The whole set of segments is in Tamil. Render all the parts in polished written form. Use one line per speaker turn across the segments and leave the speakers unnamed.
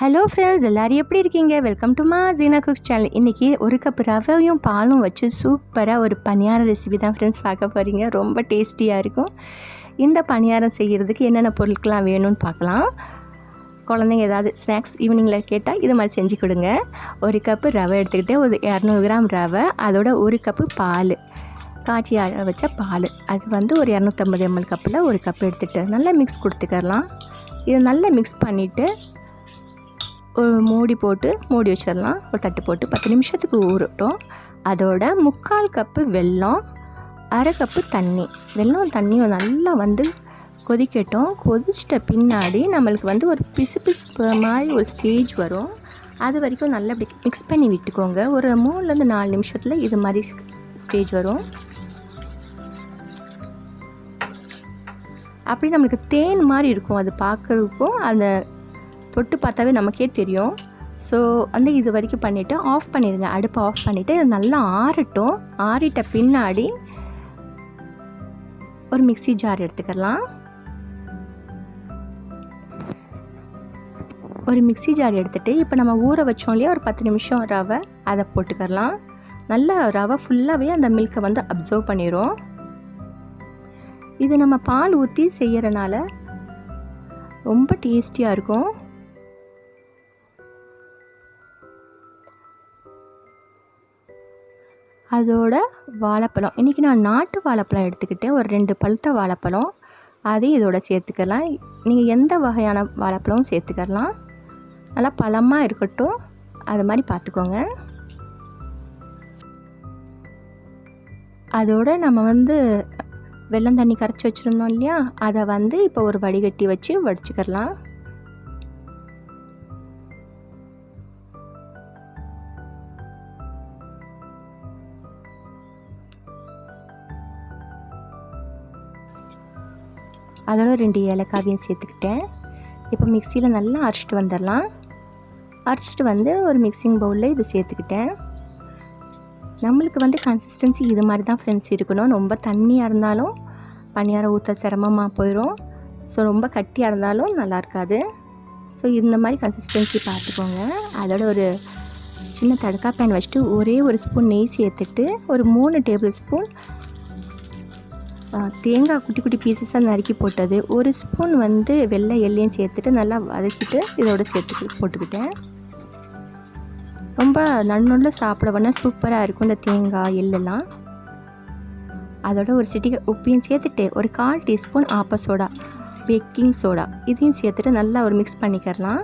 ஹலோ ஃப்ரெண்ட்ஸ், எல்லோரும் எப்படி இருக்கீங்க? Welcome to Jeena cooks channel. இன்றைக்கி ஒரு கப் ரவையும் பாலும் வச்சு சூப்பராக ஒரு பணியாரம் ரெசிபி தான் ஃப்ரெண்ட்ஸ் பார்க்க போகிறீங்க. ரொம்ப டேஸ்டியாக இருக்கும். இந்த பணியாரம் செய்கிறதுக்கு என்னென்ன பொருட்கள்லாம் வேணும்னு பார்க்கலாம். குழந்தைங்க ஏதாவது ஸ்நாக்ஸ் ஈவினிங்கில் கேட்டால் இது மாதிரி செஞ்சு கொடுங்க. ஒரு கப்பு ரவை எடுத்துக்கிட்டு ஒரு 200 கிராம் ரவை, அதோட ஒரு கப்பு பால், காய்ச்சி ஆற வச்ச பால், அது ஒரு 250 ml கப்பில் ஒரு கப் எடுத்துகிட்டு நல்லா மிக்ஸ் கொடுத்துக்கலாம். இதை நல்லா மிக்ஸ் பண்ணிவிட்டு ஒரு மூடி வச்சிடலாம். ஒரு தட்டு போட்டு 10 நிமிஷத்துக்கு ஊறட்டும். அதோட 3/4 கப்பு வெல்லம், அரை கப்பு தண்ணி. வெல்லம் தண்ணியும் நல்லா கொதிக்கட்டும். கொதிச்சிட்ட பின்னாடி நம்மளுக்கு ஒரு பிசு மாதிரி ஒரு ஸ்டேஜ் வரும். அது வரைக்கும் நல்லா இப்படி மிக்ஸ் பண்ணி விட்டுக்கோங்க. ஒரு 3லேருந்து 4 நிமிஷத்தில் இது மாதிரி ஸ்டேஜ் வரும். அப்படி நம்மளுக்கு தேன் மாதிரி இருக்கும். அது பார்க்குறதுக்கும் அந்த தொட்டு பார்த்தாவே நமக்கே தெரியும். ஸோ இது வரைக்கும் பண்ணிவிட்டு ஆஃப் பண்ணிடுங்க. அடுப்பை ஆஃப் பண்ணிவிட்டு இது நல்லா ஆறட்டும். ஆறிட்ட பின்னாடி ஒரு மிக்ஸி ஜார் எடுத்துக்கலாம். ஒரு மிக்ஸி ஜார் எடுத்துகிட்டு இப்போ நம்ம ஊற வச்சோம் இல்லையா ஒரு 10 நிமிஷம் ரவை, அதை போட்டுக்கலாம். நல்லா ரவை ஃபுல்லாகவே அந்த மில்கை அப்சர்வ் பண்ணிடும். இது நம்ம பால் ஊற்றி செய்கிறனால ரொம்ப டேஸ்டியாக இருக்கும். அதோட வாழைப்பழம், இன்றைக்கி நான் நாட்டு வாழைப்பழம் எடுத்துக்கிட்டேன். ஒரு 2 பழுத்த வாழைப்பழம், அதையும் இதோட சேர்த்துக்கலாம். நீங்கள் எந்த வகையான வாழைப்பழமும் சேர்த்துக்கலாம். நல்லா பழமாக இருக்கட்டும், அது மாதிரி பார்த்துக்கோங்க. அதோட நம்ம வெல்லம் தண்ணி கரைச்சி வச்சுருந்தோம் இல்லையா, அதை இப்போ ஒரு வடிகட்டி வச்சு வடிச்சுக்கலாம். அதோட 2 ஏலக்காவையும் சேர்த்துக்கிட்டேன். இப்போ மிக்சியில் நல்லா அரைச்சிட்டு வந்துடலாம். அரைச்சிட்டு ஒரு மிக்சிங் பவுலில் இது சேர்த்துக்கிட்டேன். நம்மளுக்கு கன்சிஸ்டன்சி இது மாதிரி தான் ஃப்ரெண்ட்ஸ் இருக்கணும். ரொம்ப தண்ணியாக இருந்தாலும் பணியாரம் ஊற்ற சிரமமாக போயிடும். ஸோ ரொம்ப கட்டியாக இருந்தாலும் நல்லா இருக்காது. ஸோ இந்த மாதிரி கன்சிஸ்டன்சி பார்த்துக்கோங்க. அதோட ஒரு சின்ன தடுக்கா பேன் வச்சுட்டு ஒரே ஒரு ஸ்பூன் நெய் சேர்த்துட்டு ஒரு 3 டேபிள் ஸ்பூன் தேங்காய் குட்டி பீசஸாக நறுக்கி போட்டது, ஒரு ஸ்பூன் வெள்ளை எள்ளையும் சேர்த்துட்டு நல்லா வதக்கிட்டு இதோட போட்டுக்கிட்டேன். ரொம்ப நன்னுள்ள சாப்பிட சூப்பராக இருக்கும் இந்த தேங்காய் எள்ளெல்லாம். அதோட ஒரு சிட்டிகை உப்பையும் சேர்த்துட்டு ஒரு 1/4 டீஸ்பூன் ஆப்ப சோடா, பேக்கிங் சோடா, இதையும் சேர்த்துட்டு நல்லா ஒரு மிக்ஸ் பண்ணிக்கலாம்.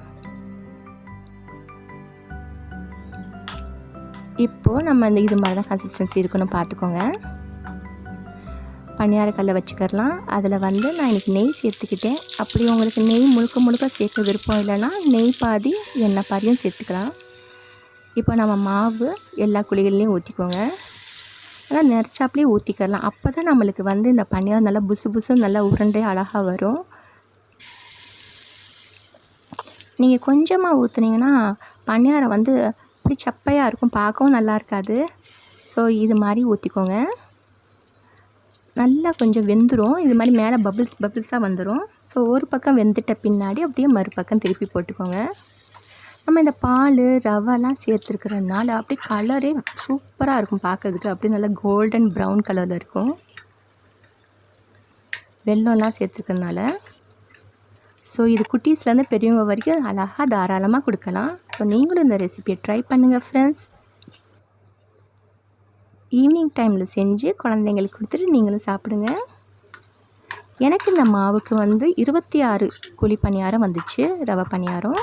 இப்போது நம்ம இது மாதிரி தான் கன்சிஸ்டன்சி இருக்கணும் பார்த்துக்கோங்க. பணியாரக்கல்லை வச்சுக்கலாம். அதில் நான் இன்றைக்கி நெய் சேர்த்துக்கிட்டேன். அப்படி உங்களுக்கு நெய் முழுக்க சேர்க்க விருப்பம் இல்லைன்னா நெய் பாதி எண்ணெய் பாதியும் சேர்த்துக்கலாம். இப்போ நம்ம மாவு எல்லா குழிகள்லையும் ஊற்றிக்கோங்க. நல்லா நெரிச்சாப்லேயே ஊற்றிக்கலாம். அப்போ தான் நம்மளுக்கு இந்த பணியாரம் நல்லா புசு நல்லா உருண்டை அழகாக வரும். நீங்கள் கொஞ்சமாக ஊற்றுனீங்கன்னா பணியாரம் இப்படி சப்பையாக இருக்கும், பார்க்கவும் நல்லா இருக்காது. ஸோ இது மாதிரி ஊற்றிக்கோங்க. நல்லா கொஞ்சம் வெந்துடும். இது மாதிரி மேலே பபிள்ஸாக வந்துடும். ஸோ ஒரு பக்கம் வெந்துட்ட பின்னாடி அப்படியே மறுபக்கம் திருப்பி போட்டுக்கோங்க. நம்ம இந்த பால் ரவைலாம் சேர்த்துருக்கிறதுனால அப்படியே கலரே சூப்பராக இருக்கும் பார்க்குறதுக்கு. அப்படியே நல்லா கோல்டன் ப்ரௌன் கலரில் இருக்கும் வெல்லம்லாம் சேர்த்துருக்கிறதுனால. ஸோ இது குட்டீஸ்லேருந்து பெரியவங்க வரைக்கும் அழகாக தாராளமாக கொடுக்கலாம். ஸோ நீங்களும் இந்த ரெசிபியை ட்ரை பண்ணுங்கள் ஃப்ரெண்ட்ஸ். ஈவினிங் டைமில் செஞ்சு குழந்தைங்களுக்கு கொடுத்துட்டு நீங்களும் சாப்பிடுங்க. எனக்கு இந்த மாவுக்கு 26 குழி பணியாரம் வந்துச்சு, ரவை பணியாரம்.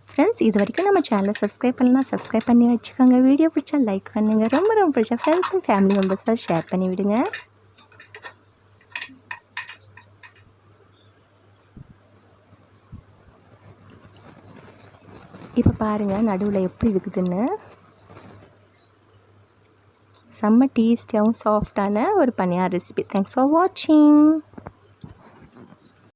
ஃப்ரெண்ட்ஸ், இது வரைக்கும் நம்ம சேனலை சப்ஸ்கிரைப் பண்ணலாம், சப்ஸ்கிரைப் பண்ணி வச்சுக்கோங்க. வீடியோ பிடிச்சா லைக் பண்ணுங்கள். ரொம்ப பிடிச்சா ஃப்ரெண்ட்ஸ் அண்ட் ஃபேமிலி மெம்பர்ஸாக ஷேர் பண்ணி விடுங்க. இப்போ பாருங்கள் நடுவில் எப்படி இருக்குதுன்னு. செம்ம டேஸ்டியாகவும் சாஃப்டான ஒரு பணியார ரெசிபி. தேங்க்ஸ் ஃபார் வாட்சிங்.